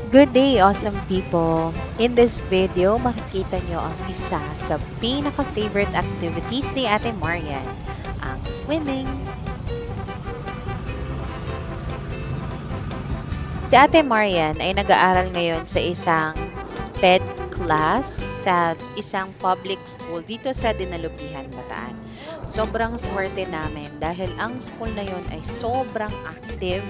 Good day, awesome people! In this video, makikita nyo ang isa sa pinaka-favorite activities ni Ate Marian, ang swimming. Si Ate Marian ay nag-aaral ngayon sa isang SPED class sa isang public school dito sa Dinalupihan, Bataan. Sobrang swerte namin dahil ang school na yon ay sobrang active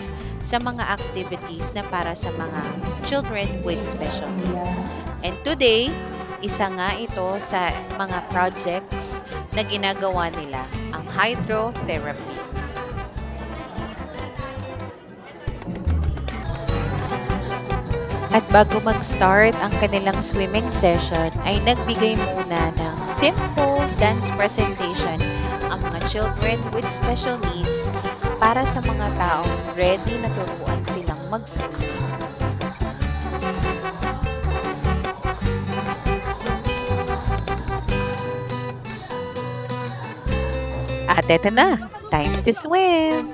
sa mga activities na para sa mga children with special needs. And today, isa nga ito sa mga projects na ginagawa nila, ang hydrotherapy. At bago mag-start ang kanilang swimming session, ay nagbigay muna ng simple dance presentation ang mga children with special needs para sa mga taong ready na turuan silang mag-swimming. At eto na, time to swim!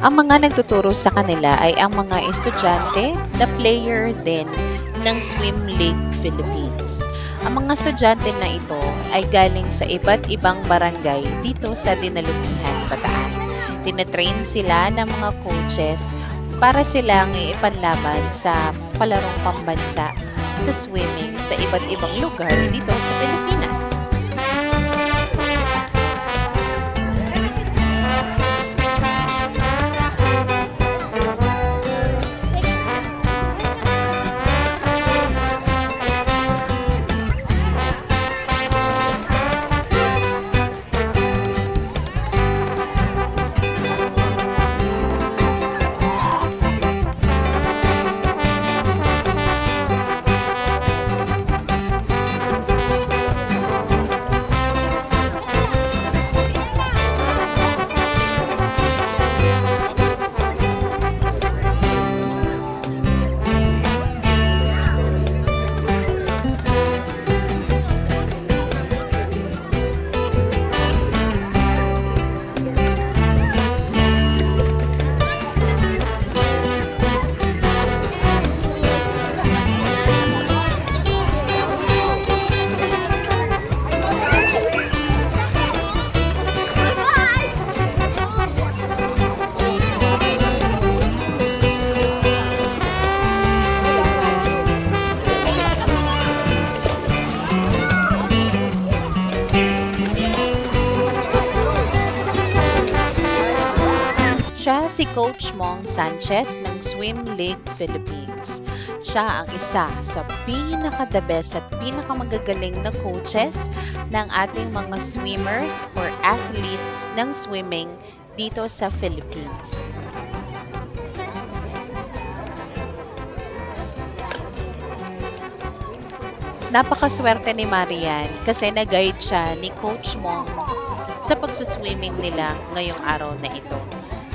Ang mga nagtuturo sa kanila ay ang mga estudyante na player din ng Swim League Philippines. Ang mga estudyante na ito ay galing sa iba't ibang barangay dito sa Dinalupihan, Bataan. Tinetrain sila ng mga coaches para silang ipanlaban sa palarong pambansa sa swimming sa iba't ibang lugar dito sa Pilipinas. Siya si Coach Mong Sanchez ng Swim League Philippines. Siya ang isa sa pinaka-the best at pinakamagagaling na coaches ng ating mga swimmers or athletes ng swimming dito sa Philippines. Napakaswerte ni Marian kasi nag-guide siya ni Coach Mong sa pagsuswimming nila ngayong araw na ito.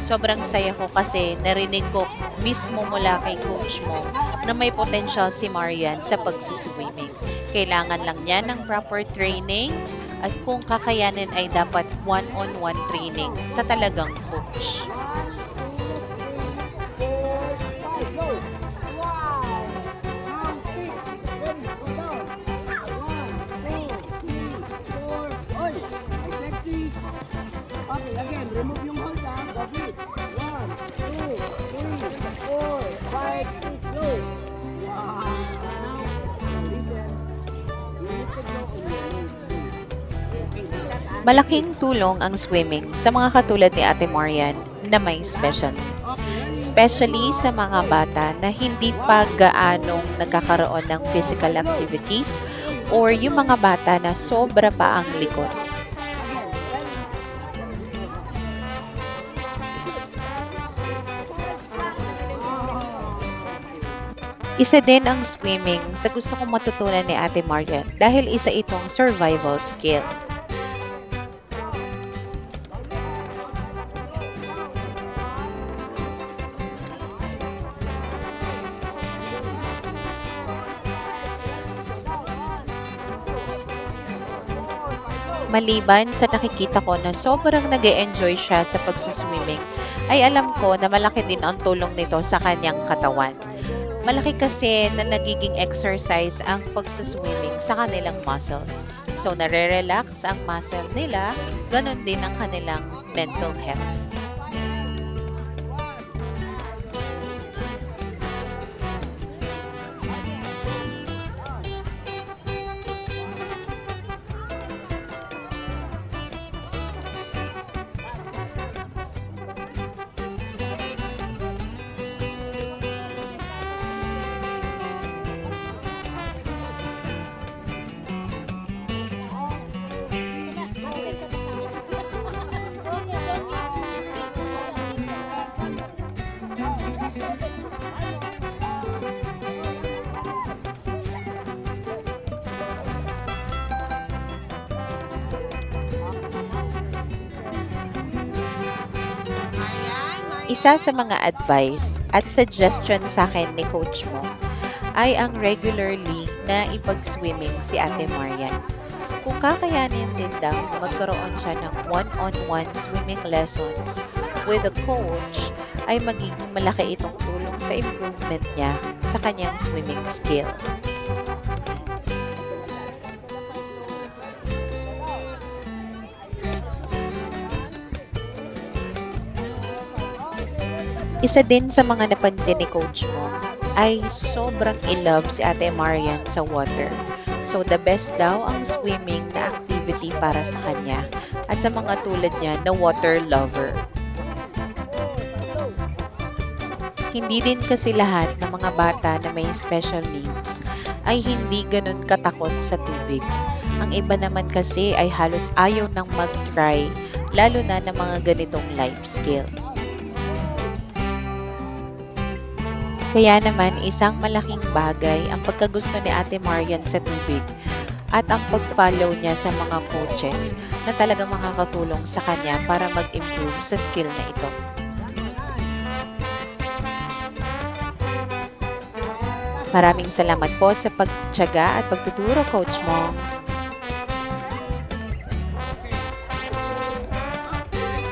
Sobrang saya ko kasi narinig ko mismo mula kay coach mo na may potential si Marian sa pagsiswimming. Kailangan lang niya ng proper training at kung kakayanin ay dapat one-on-one training sa talagang coach. Okay, again, remove yung hold ha. David. 1, 2, 3, 4, 5, 6, go. Wow. Now, listen. You need to go on your knees. Okay, Malaking tulong ang swimming sa mga katulad ni Ate Marian na may special needs. Especially sa mga bata na hindi pa gaanong nagkakaroon ng physical activities or yung mga bata na sobra pa ang likod. Isa din ang swimming sa gusto kong matutunan ni Ate Marian dahil isa itong survival skill. Maliban sa nakikita ko na sobrang nag-e-enjoy siya sa pagsuswimming, ay alam ko na malaki din ang tulong nito sa kanyang katawan. Malaki kasi na nagiging exercise ang pagsuswimming sa kanilang muscles. So, nare-relax ang muscle nila, ganun din ang kanilang mental health. Isa sa mga advice at suggestion sa akin ni coach mo ay ang regularly na ipag-swimming si Ate Marian. Kung kakayanin din daw na magkaroon siya ng one-on-one swimming lessons with a coach, ay magiging malaki itong tulong sa improvement niya sa kanyang swimming skill. Isa din sa mga napansin ni coach mo ay sobrang in-love si Ate Marian sa water. So the best daw ang swimming na activity para sa kanya at sa mga tulad niya na water lover. Hindi din kasi lahat ng mga bata na may special needs ay hindi ganun katakot sa tubig. Ang iba naman kasi ay halos ayaw nang mag-try, lalo na ng mga ganitong life skill. Kaya naman isang malaking bagay ang pagkagusto ni Ate Marian sa tubig at ang pag-follow niya sa mga coaches na talagang makakatulong sa kanya para mag-improve sa skill na ito. Maraming salamat po sa pagtiyaga at pagtuturo, Coach Mong.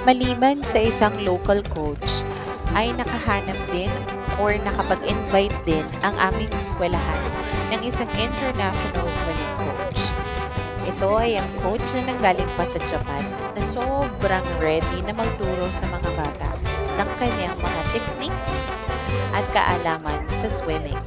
Maliban sa isang local coach, ay nakahanap din or nakapag-invite din ang aming eskwelahan ng isang international swimming coach. Ito ay ang coach na nanggaling pa sa Japan na sobrang ready na magturo sa mga bata ng kanyang mga techniques at kaalaman sa swimming.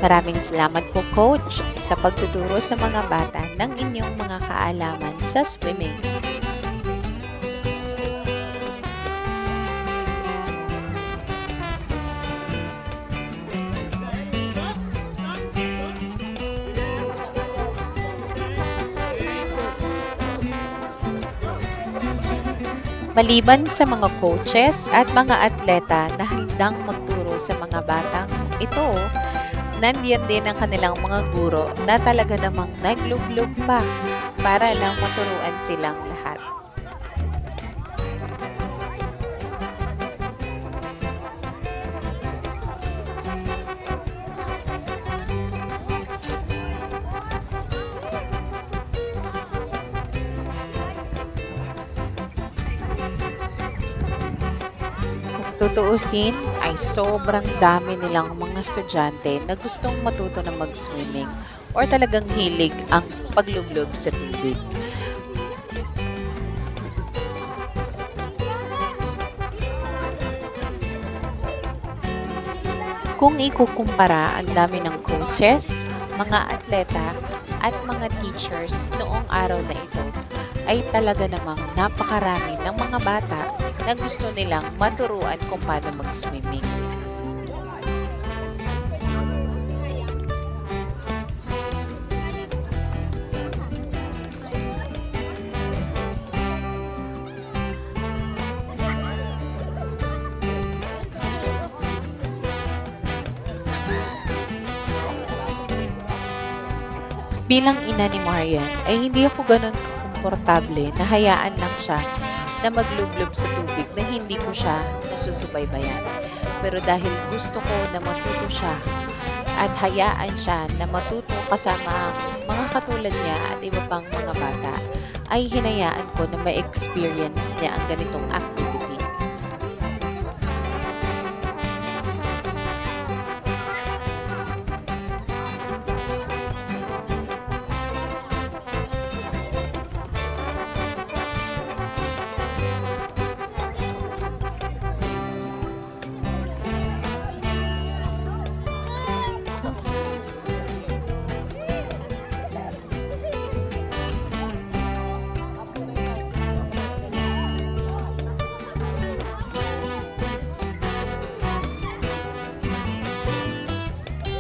Maraming salamat po, Coach, sa pagtuturo sa mga bata ng inyong mga kaalaman sa swimming. Maliban sa mga coaches at mga atleta na handang magturo sa mga batang ito, nandiyan din ang kanilang mga guro na talaga namang naglublog pa para lang maturuan silang lahat. Tutuusin ay sobrang dami nilang mga estudyante na gustong matuto na mag-swimming or talagang hilig ang paglublog sa tubig. Kung ikukumpara ang dami ng coaches, mga atleta at mga teachers noong araw na ito, ay talaga namang napakarami ng mga bata na gusto nilang maturuan kung paano mag-swimming. Bilang ina ni Marian ay hindi ako gano'n komportable na hayaan lang siya na maglublob sa tubig na hindi ko siya nasusubaybayan. Pero dahil gusto ko na matuto siya at hayaan siya na matuto kasama ang mga katulad niya at iba pang mga bata, ay hinayaan ko na ma-experience niya ang ganitong activity.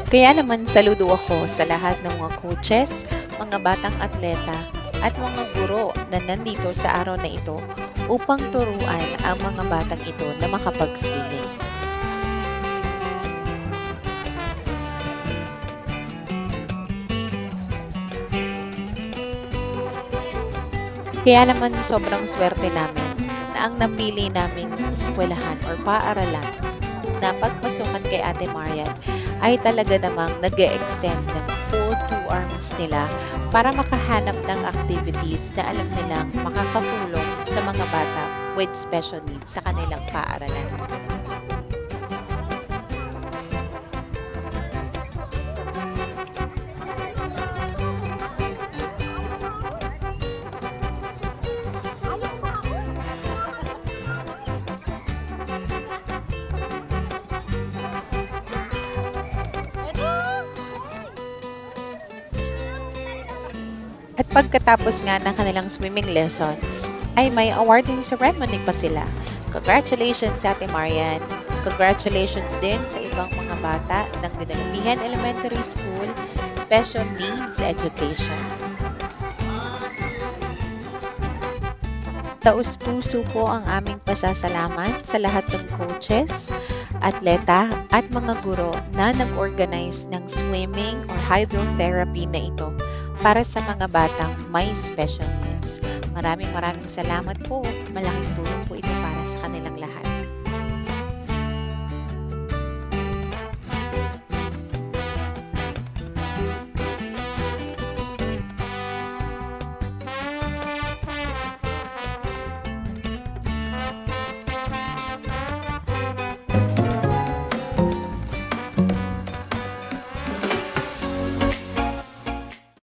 Kaya naman saludo ako sa lahat ng mga coaches, mga batang atleta, at mga guro na nandito sa araw na ito upang turuan ang mga batang ito na makapag-swimming. Kaya naman sobrang swerte namin na ang napili naming eskwelahan or paaralan na pagpasukan kay Ate Marian ay talaga namang nag-e-extend ng full 2 arms nila para makahanap ng activities na alam nilang makakatulong sa mga bata with special needs sa kanilang paaralan. At pagkatapos nga ng kanilang swimming lessons, ay may awarding ceremony pa sila. Congratulations sa Ate Marian. Congratulations din sa ibang mga bata ng Dinalupihan Elementary School Special Needs Education. Taus-puso po ang aming pasasalamat sa lahat ng coaches, atleta at mga guro na nag-organize ng swimming or hydrotherapy na ito para sa mga batang may special needs. Maraming salamat po. Malaking tulong po ito para sa kanilang lahat.